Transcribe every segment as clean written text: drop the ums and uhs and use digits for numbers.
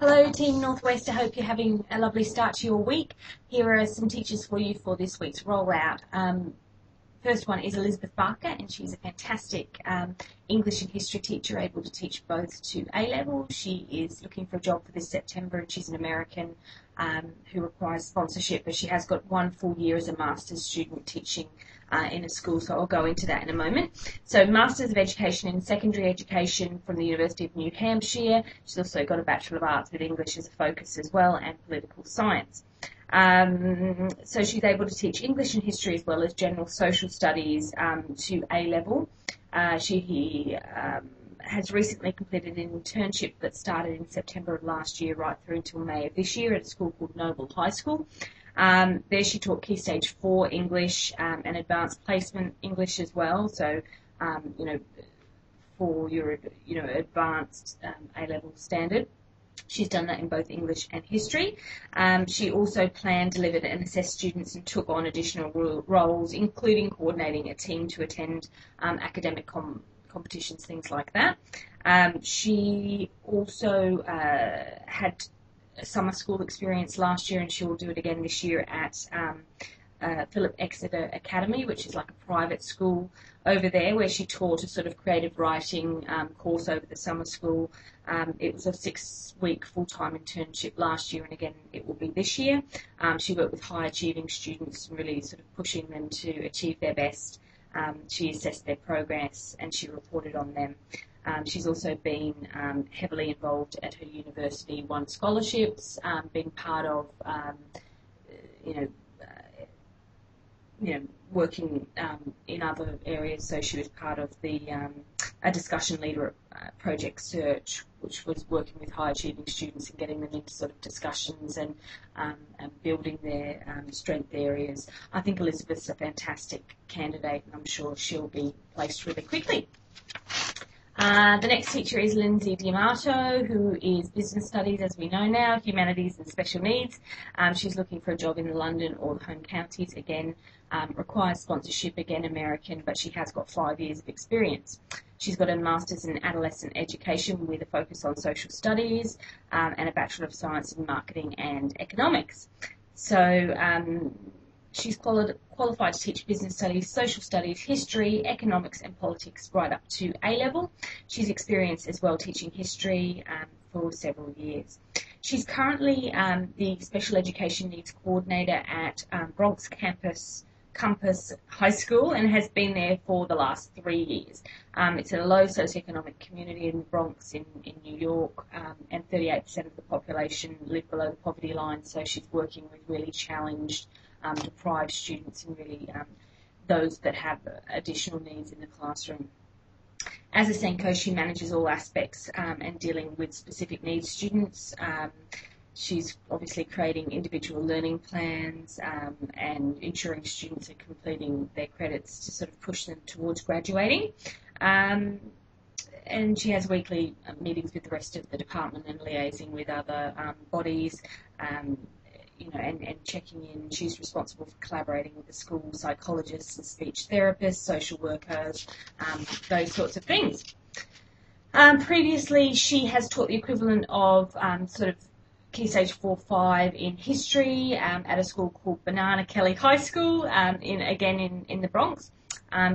Hello, Team Northwest. I hope you're having a lovely start to your week. Here are some teachers for you for this week's rollout. First one is Elizabeth Barker, and she's a fantastic English and history teacher, able to teach both to A-level. She is looking for a job for this September, and she's an American who requires sponsorship, but she has got 1 full year as a master's student teaching in a school, so I'll go into that in a moment. So Masters of Education in Secondary Education from the University of New Hampshire. She's also got a Bachelor of Arts with English as a focus as well, and Political Science. So she's able to teach English and history as well as general social studies to A-level. She has recently completed an internship that started in September of last year right through until May of this year at a school called Noble High School. There she taught Key Stage 4 English and Advanced Placement English as well. So, for your, advanced A-level standard. She's done that in both English and history. She also planned, delivered and assessed students and took on additional roles, including coordinating a team to attend academic competitions, things like that. She also had summer school experience last year, and she will do it again this year at Philip Exeter Academy, which is like a private school over there, where she taught a sort of creative writing course over the summer school. It was a 6-week full-time internship last year, and again it will be this year. She worked with high-achieving students, really sort of pushing them to achieve their best. She assessed their progress and she reported on them. She's also been heavily involved at her university, won scholarships, been part of, working in other areas. So she was part of the a discussion leader at Project Search, which was working with high achieving students and getting them into sort of discussions and building their strength areas. I think Elizabeth's a fantastic candidate, and I'm sure she'll be placed really quickly. The next teacher is Lindsay D'Amato, who is Business Studies, as we know now, Humanities and Special Needs. She's looking for a job in London or the home counties. Again, requires sponsorship, again American, but she has got 5 years of experience. She's got a Master's in Adolescent Education with a focus on social studies and a Bachelor of Science in Marketing and Economics. So she's qualified to teach business studies, social studies, history, economics and politics right up to A-level. She's experienced as well teaching history for several years. She's currently the Special Education Needs Coordinator at Bronx Compass High School and has been there for the last 3 years. It's a low socioeconomic community in the Bronx in New York, and 38% of the population live below the poverty line, so she's working with really challenged, deprived students and really those that have additional needs in the classroom. As a SENCO, she manages all aspects and dealing with specific needs students. She's obviously creating individual learning plans and ensuring students are completing their credits to sort of push them towards graduating. And she has weekly meetings with the rest of the department and liaising with other bodies, and checking in. She's responsible for collaborating with the school psychologists and speech therapists, social workers, those sorts of things. Previously, she has taught the equivalent of sort of Key Stage 4-5 in history at a school called Banana Kelly High School, in the Bronx.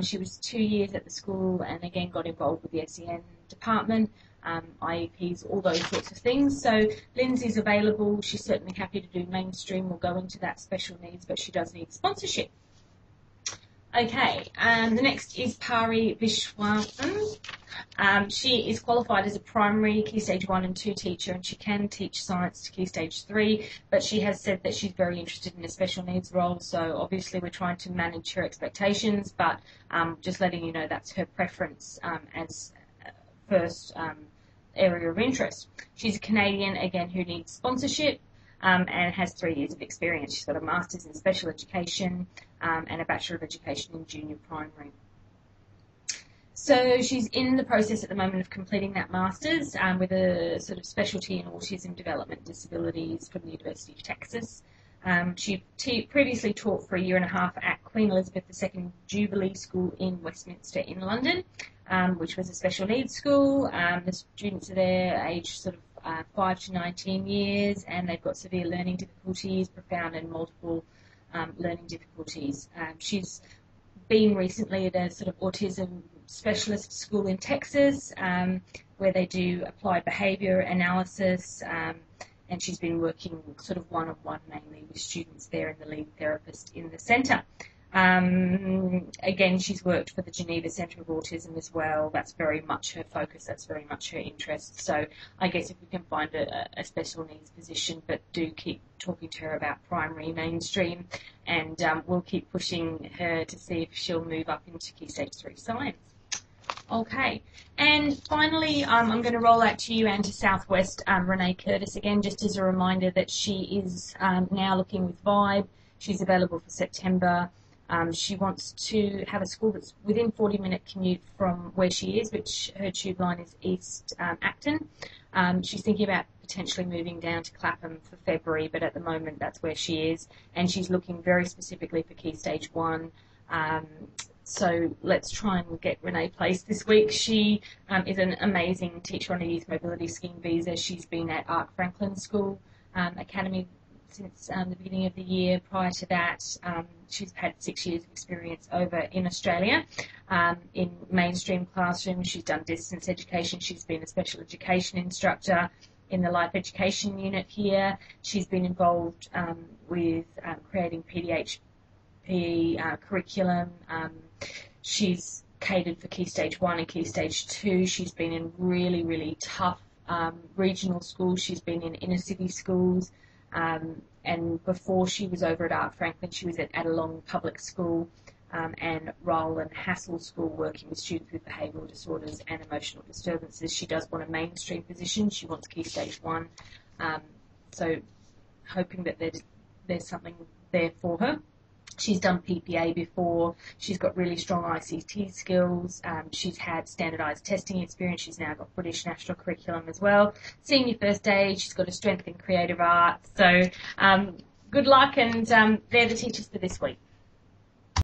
She was 2 years at the school and again got involved with the SEN department, IEPs, all those sorts of things. So Lindsay's available. She's certainly happy to do mainstream. We'll go into that special needs, but she does need sponsorship. Okay, the next is Pari Vishwasan. She is qualified as a primary Key Stage 1 and 2 teacher, and she can teach science to Key Stage 3, but she has said that she's very interested in a special needs role, so obviously we're trying to manage her expectations, but just letting you know that's her preference as first area of interest. She's a Canadian, again, who needs sponsorship and has 3 years of experience. She's got a Master's in Special Education and a Bachelor of Education in Junior Primary. So she's in the process at the moment of completing that Master's with a sort of specialty in autism development disabilities from the University of Texas. She previously taught for a year and a half at Queen Elizabeth II Jubilee School in Westminster in London, which was a special needs school. The students are there aged sort of 5 to 19 years, and they've got severe learning difficulties, profound and multiple learning difficulties. She's been recently at a sort of autism specialist school in Texas, where they do applied behaviour analysis, and she's been working sort of one-on-one mainly with students there and the lead therapist in the centre. Again, she's worked for the Geneva Centre of Autism as well. That's very much her focus. That's very much her interest. So I guess if we can find a special needs position, but do keep talking to her about primary mainstream, and we'll keep pushing her to see if she'll move up into Key Stage 3 science. Okay, and finally, I'm going to roll out to you and to Southwest Renee Curtis again, just as a reminder that she is now looking with Vibe. She's available for September. She wants to have a school that's within 40-minute commute from where she is, which her tube line is East Acton. She's thinking about potentially moving down to Clapham for February, but at the moment that's where she is, and she's looking very specifically for Key Stage 1. So let's try and get Renee placed this week. She is an amazing teacher on a youth mobility scheme visa. She's been at Art Franklin School Academy since the beginning of the year. Prior to that, she's had 6 years of experience over in Australia in mainstream classrooms. She's done distance education. She's been a special education instructor in the life education unit here. She's been involved with creating PDHP curriculum. She's catered for Key Stage 1 and Key Stage 2. She's been in really, really tough regional schools. She's been in inner city schools. And before she was over at Art Franklin, she was at Adelong Public School and Rowland Hassel School, working with students with behavioural disorders and emotional disturbances. She does want a mainstream position. She wants Key Stage 1. So hoping that there's something there for her. She's done PPA before. She's got really strong ICT skills. She's had standardised testing experience. She's now got British National Curriculum as well. Senior first aid. She's got a strength in creative arts. So good luck, and they're the teachers for this week.